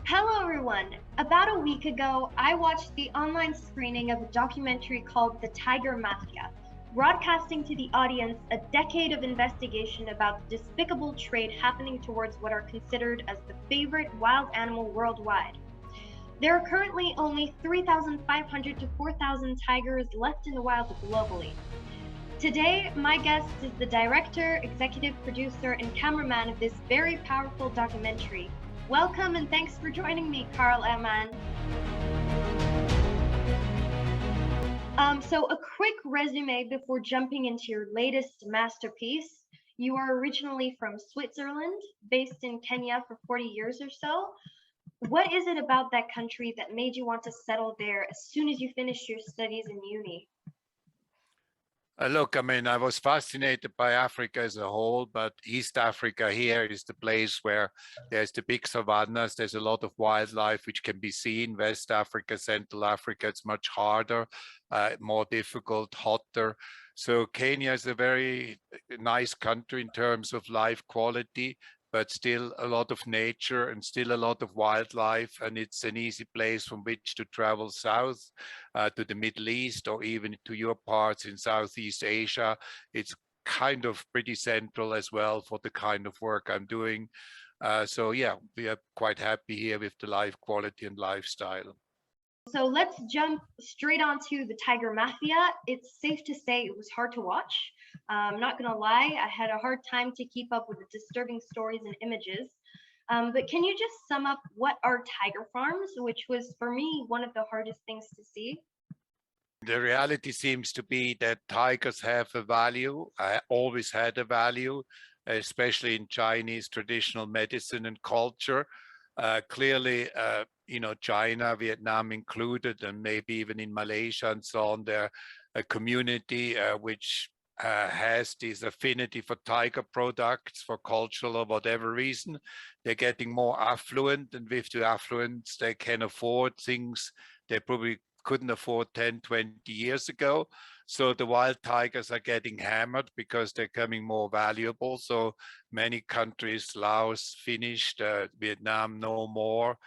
Hello, everyone. About a week ago, I watched the online screening of a documentary called The Tiger Mafia, broadcasting to the audience a decade of investigation about the despicable trade happening towards what are considered as the favorite wild animal worldwide. There are currently only 3,500 to 4,000 tigers left in the wild globally. Today, my guest is the director, executive producer, and cameraman of this very powerful documentary. Welcome and thanks for joining me, Karl Ammann. So a quick resume before jumping into your latest masterpiece. You are originally from Switzerland, based in Kenya for 40 years or so. What is it about that country that made you want to settle there as soon as you finished your studies in uni? Look, I mean, I was fascinated by Africa as a whole, but East Africa here is the place where there's the big savannas. There's a lot of wildlife which can be seen. West Africa, Central Africa, it's much harder, more difficult, hotter. So Kenya is a very nice country in terms of life quality, but still a lot of nature and still a lot of wildlife. And it's an easy place from which to travel south to the Middle East or even to your parts in Southeast Asia. It's kind of pretty central as well for the kind of work I'm doing. So yeah, we are quite happy here with the life quality and lifestyle. So let's jump straight onto the Tiger Mafia. It's safe to say it was hard to watch. I'm not gonna lie, I had a hard time to keep up with the disturbing stories and images. But can you just sum up what are tiger farms, which was for me one of the hardest things to see? The reality seems to be that tigers have a value, always had a value, especially in Chinese traditional medicine and culture. Clearly, China, Vietnam included, and maybe even in Malaysia and so on, there a community which has this affinity for tiger products for cultural or whatever reason. They're getting more affluent, and with the affluence, they can afford things they probably couldn't afford 10, 20 years ago. So the wild tigers are getting hammered because they're becoming more valuable. So many countries, Laos finished, Vietnam no more,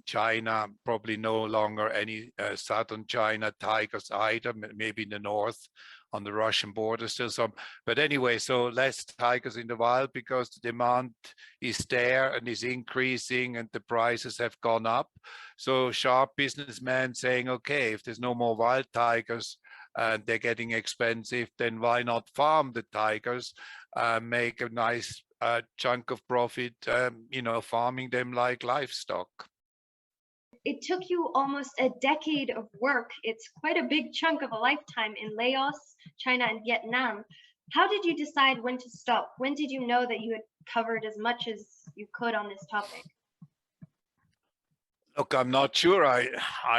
China probably no longer any southern China tigers either, maybe in the north on the Russian border still some. But anyway, so less tigers in the wild because the demand is there and is increasing and the prices have gone up. So sharp businessmen saying, okay, if there's no more wild tigers and they're getting expensive, then why not farm the tigers, make a nice chunk of profit, farming them like livestock. It took you almost a decade of work. It's quite a big chunk of a lifetime in Laos, China, and Vietnam. How did you decide when to stop? When did you know that you had covered as much as you could on this topic? Look, I'm not sure I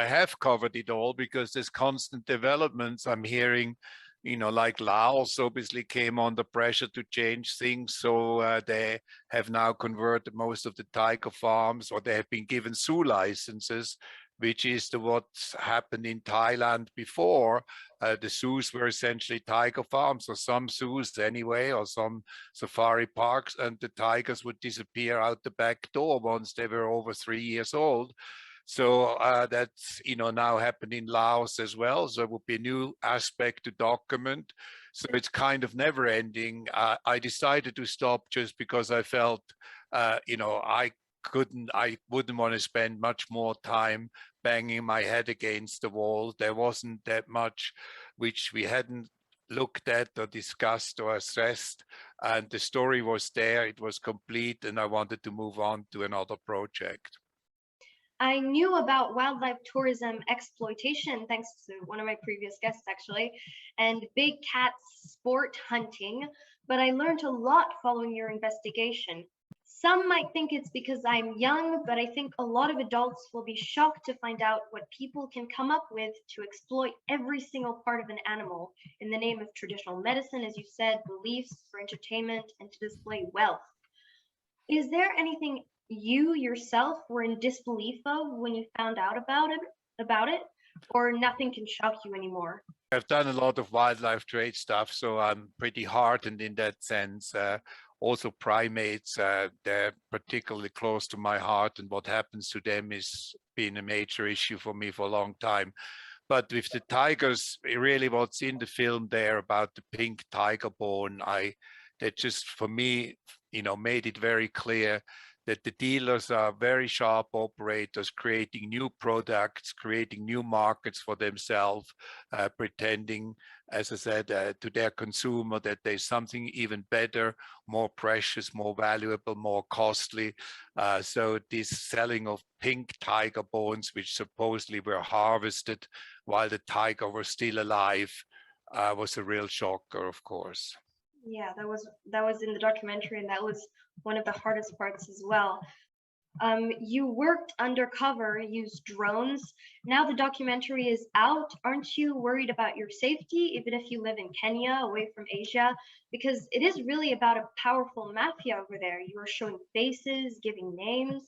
have covered it all because there's constant developments. I'm hearing, like Laos obviously came under pressure to change things. So they have now converted most of the tiger farms, or they have been given zoo licenses, which is what's happened in Thailand before. The zoos were essentially tiger farms, or some zoos anyway, or some safari parks, and the tigers would disappear out the back door once they were over 3 years old. So that's now happened in Laos as well. So it would be a new aspect to document. So it's kind of never ending. I decided to stop just because I felt, I wouldn't want to spend much more time banging my head against the wall. There wasn't that much which we hadn't looked at or discussed or assessed, and the story was there, it was complete, and I wanted to move on to another project. I knew about wildlife tourism exploitation thanks to one of my previous guests, actually, and big cat sport hunting, but I learned a lot following your investigation. Some might think it's because I'm young, but I think a lot of adults will be shocked to find out what people can come up with to exploit every single part of an animal in the name of traditional medicine, as you said, beliefs, for entertainment, and to display wealth. Is there anything you yourself were in disbelief of when you found out about it, or nothing can shock you anymore? I've done a lot of wildlife trade stuff, so I'm pretty hardened in that sense. also primates, they're particularly close to my heart, and what happens to them is been a major issue for me for a long time. But with the tigers, really what's in the film there about the pink tiger bone, that just for me, made it very clear that the dealers are very sharp operators, creating new products, creating new markets for themselves, pretending, as I said, to their consumer that there's something even better, more precious, more valuable, more costly. So this selling of pink tiger bones, which supposedly were harvested while the tiger was still alive, was a real shocker, of course. Yeah, that was in the documentary, and that was one of the hardest parts as well. You worked undercover, used drones. Now the documentary is out. Aren't you worried about your safety, even if you live in Kenya, away from Asia? Because it is really about a powerful mafia over there. You are showing faces, giving names.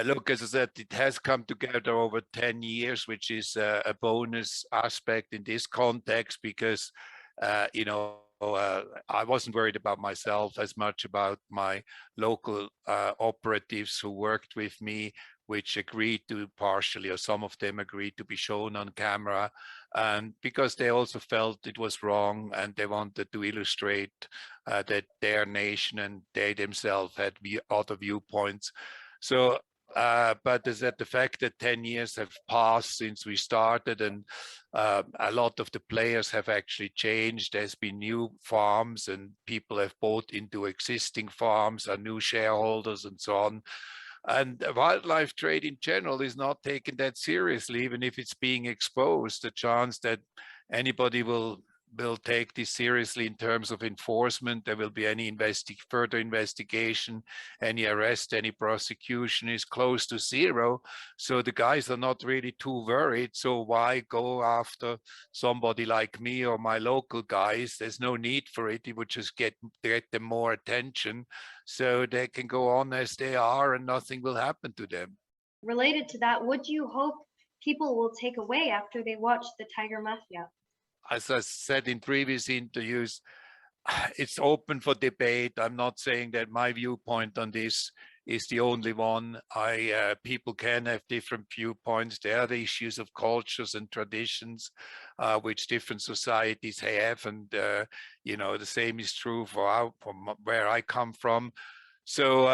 Look, as I said, it has come together over 10 years, which is a bonus aspect in this context because, I wasn't worried about myself as much about my local operatives who worked with me, which agreed to partially, or some of them agreed to be shown on camera, and because they also felt it was wrong and they wanted to illustrate that their nation and they themselves had other viewpoints. So, but is that the fact that 10 years have passed since we started, and a lot of the players have actually changed. There's been new farms and people have bought into existing farms, are new shareholders and so on. And wildlife trade in general is not taken that seriously, even if it's being exposed. The chance that anybody will take this seriously in terms of enforcement, there will be any further investigation, any arrest, any prosecution is close to zero. So the guys are not really too worried. So why go after somebody like me or my local guys? There's no need for it. It would just get them more attention so they can go on as they are and nothing will happen to them. Related to that, what do you hope people will take away after they watch the Tiger Mafia? As I said in previous interviews, it's open for debate. I'm not saying that my viewpoint on this is the only one. People can have different viewpoints. There are the issues of cultures and traditions, which different societies have, and the same is true from where I come from. So,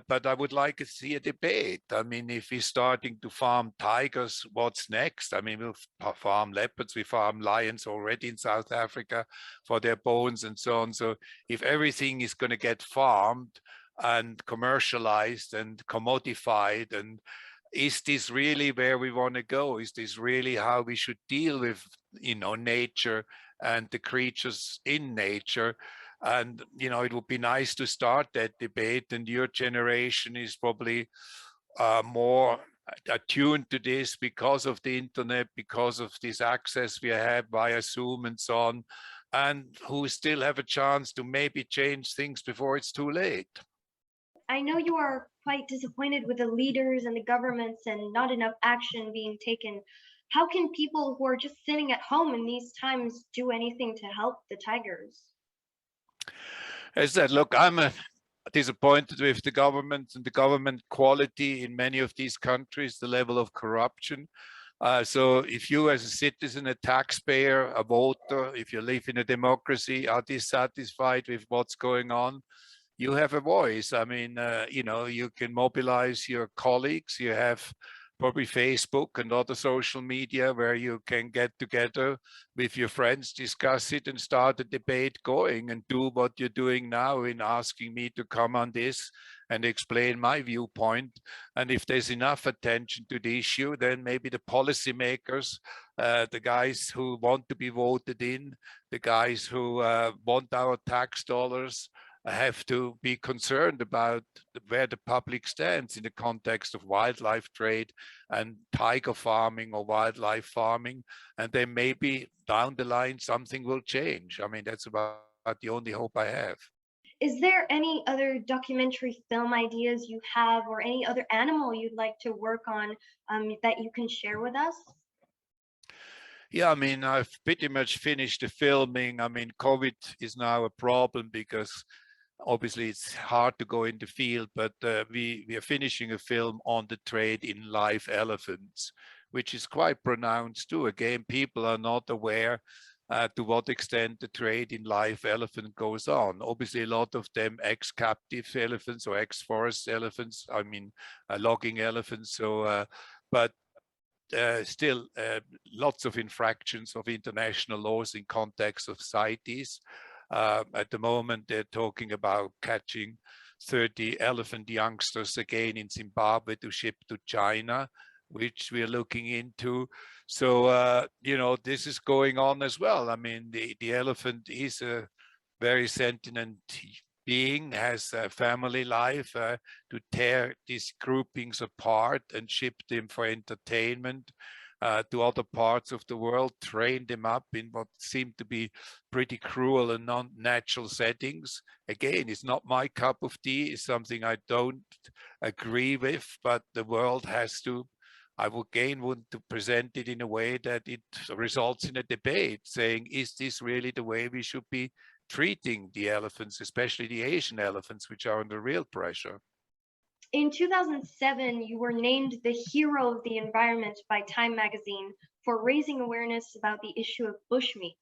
but I would like to see a debate. I mean, if we're starting to farm tigers, what's next? I mean, we'll farm leopards, we farm lions already in South Africa for their bones and so on. So if everything is going to get farmed and commercialized and commodified, and is this really where we want to go? Is this really how we should deal with, nature and the creatures in nature? And, it would be nice to start that debate, and your generation is probably more attuned to this because of the internet, because of this access we have via Zoom and so on, and who still have a chance to maybe change things before it's too late. I know you are quite disappointed with the leaders and the governments and not enough action being taken. How can people who are just sitting at home in these times do anything to help the tigers? As I said, look, I'm disappointed with the government and the government quality in many of these countries, the level of corruption. So if you as a citizen, a taxpayer, a voter, if you live in a democracy, are dissatisfied with what's going on, you have a voice. I mean, you can mobilize your colleagues. You have probably Facebook and other social media where you can get together with your friends, discuss it, and start a debate going, and do what you're doing now in asking me to come on this and explain my viewpoint. And if there's enough attention to the issue, then maybe the policymakers, the guys who want to be voted in, the guys who want our tax dollars, have to be concerned about where the public stands in the context of wildlife trade and tiger farming or wildlife farming. And then maybe down the line, something will change. I mean, that's about the only hope I have. Is there any other documentary film ideas you have, or any other animal you'd like to work on that you can share with us? Yeah, I mean, I've pretty much finished the filming. I mean, COVID is now a problem because obviously it's hard to go in the field, but we are finishing a film on the trade in live elephants, which is quite pronounced too. Again, people are not aware to what extent the trade in live elephant goes on. Obviously, a lot of them ex-captive elephants or ex-forest elephants, I mean, logging elephants. So, but still lots of infractions of international laws in context of CITES. At the moment, they're talking about catching 30 elephant youngsters again in Zimbabwe to ship to China, which we're looking into. So, you know, this is going on as well. I mean, the elephant is a very sentient being, has a family life. To tear these groupings apart and ship them for entertainment to other parts of the world, train them up in what seem to be pretty cruel and non-natural settings. Again, it's not my cup of tea. It's something I don't agree with, but the world has to, I would again want to present it in a way that it results in a debate saying, is this really the way we should be treating the elephants, especially the Asian elephants, which are under real pressure? In 2007, you were named the Hero of the Environment by Time magazine for raising awareness about the issue of bushmeat.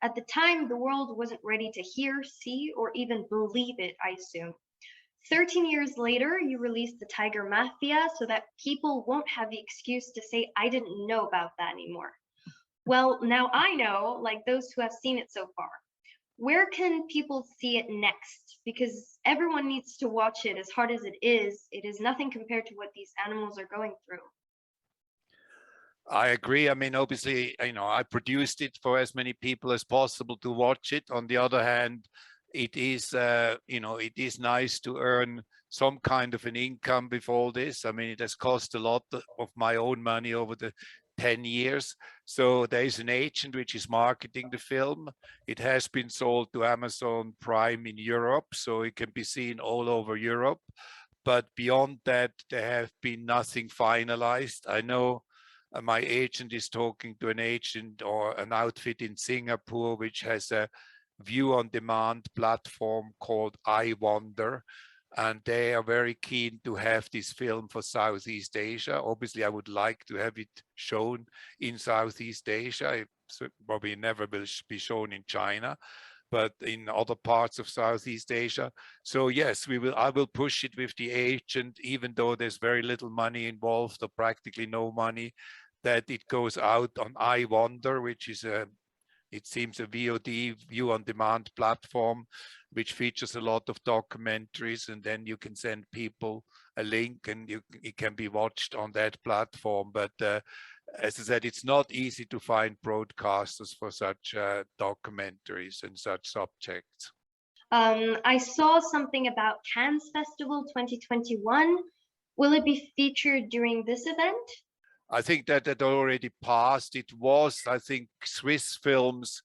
At the time, the world wasn't ready to hear, see, or even believe it, I assume. 13 years later, you released the Tiger Mafia so that people won't have the excuse to say, I didn't know about that anymore. Well, now I know, like those who have seen it so far. Where can people see it next? Because everyone needs to watch it. As hard as it is nothing compared to what these animals are going through. I agree. I mean, obviously, you know, I produced it for as many people as possible to watch it. On the other hand, it is, you know, it is nice to earn some kind of an income with all this. I mean, it has cost a lot of my own money over the 10 years. So there is an agent which is marketing the film. It has been sold to Amazon Prime in Europe, so it can be seen all over Europe. But beyond that, there have been nothing finalized. I know my agent is talking to an agent or an outfit in Singapore, which has a view on demand platform called I Wonder. And they are very keen to have this film for Southeast Asia. Obviously, I would like to have it shown in Southeast Asia. It probably never will be shown in China, but in other parts of Southeast Asia. So yes, I will push it with the agent, even though there's very little money involved or practically no money, that it goes out on I Wonder, which is it seems a VOD, view on demand platform, which features a lot of documentaries, and then you can send people a link and it can be watched on that platform. But as I said, it's not easy to find broadcasters for such documentaries and such subjects. I saw something about Cannes Festival 2021. Will it be featured during this event? I think that had already passed. It was, I think, Swiss films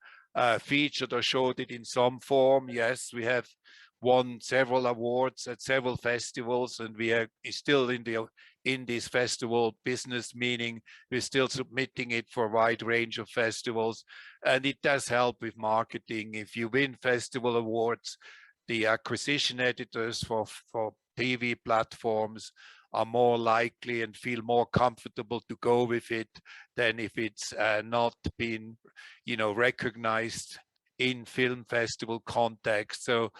featured or showed it in some form. Yes, we have won several awards at several festivals, and we are still in this festival business, meaning we're still submitting it for a wide range of festivals, and it does help with marketing. If you win festival awards, the acquisition editors for TV platforms are more likely and feel more comfortable to go with it than if it's not been, you know, recognized in film festival context. So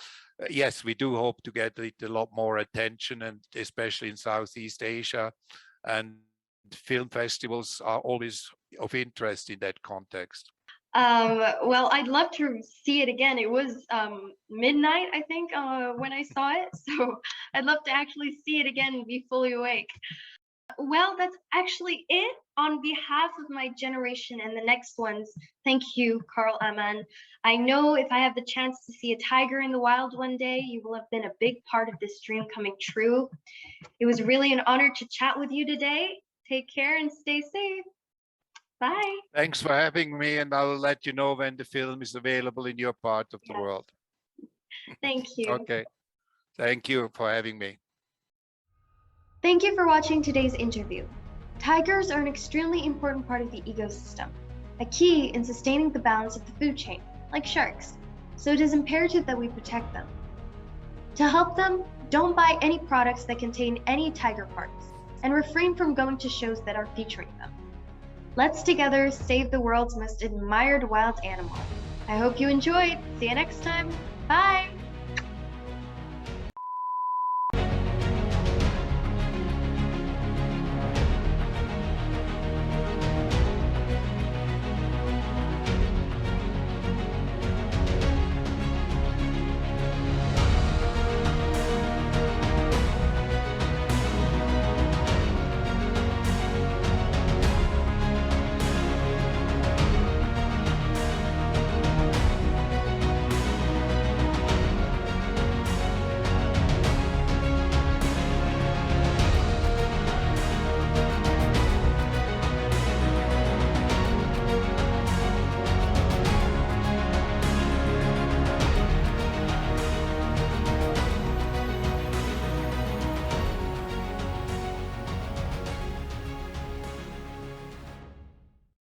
yes, we do hope to get it a lot more attention, and especially in Southeast Asia. And film festivals are always of interest in that context. Well, I'd love to see it again. It was midnight, I think, when I saw it. So I'd love to actually see it again and be fully awake. Well, that's actually it. On behalf of my generation and the next ones, thank you, Karl Ammann. I know if I have the chance to see a tiger in the wild one day, you will have been a big part of this dream coming true. It was really an honor to chat with you today. Take care and stay safe. Bye. Thanks for having me, and I will let you know when the film is available in your part of the world. Thank you. Okay. Thank you for having me. Thank you for watching today's interview. Tigers are an extremely important part of the ecosystem. a key in sustaining the balance of the food chain, like sharks, so it is imperative that we protect them. To help them, don't buy any products that contain any tiger parts, and refrain from going to shows that are featuring them. Let's together save the world's most admired wild animal. I hope you enjoyed. See you next time. Bye!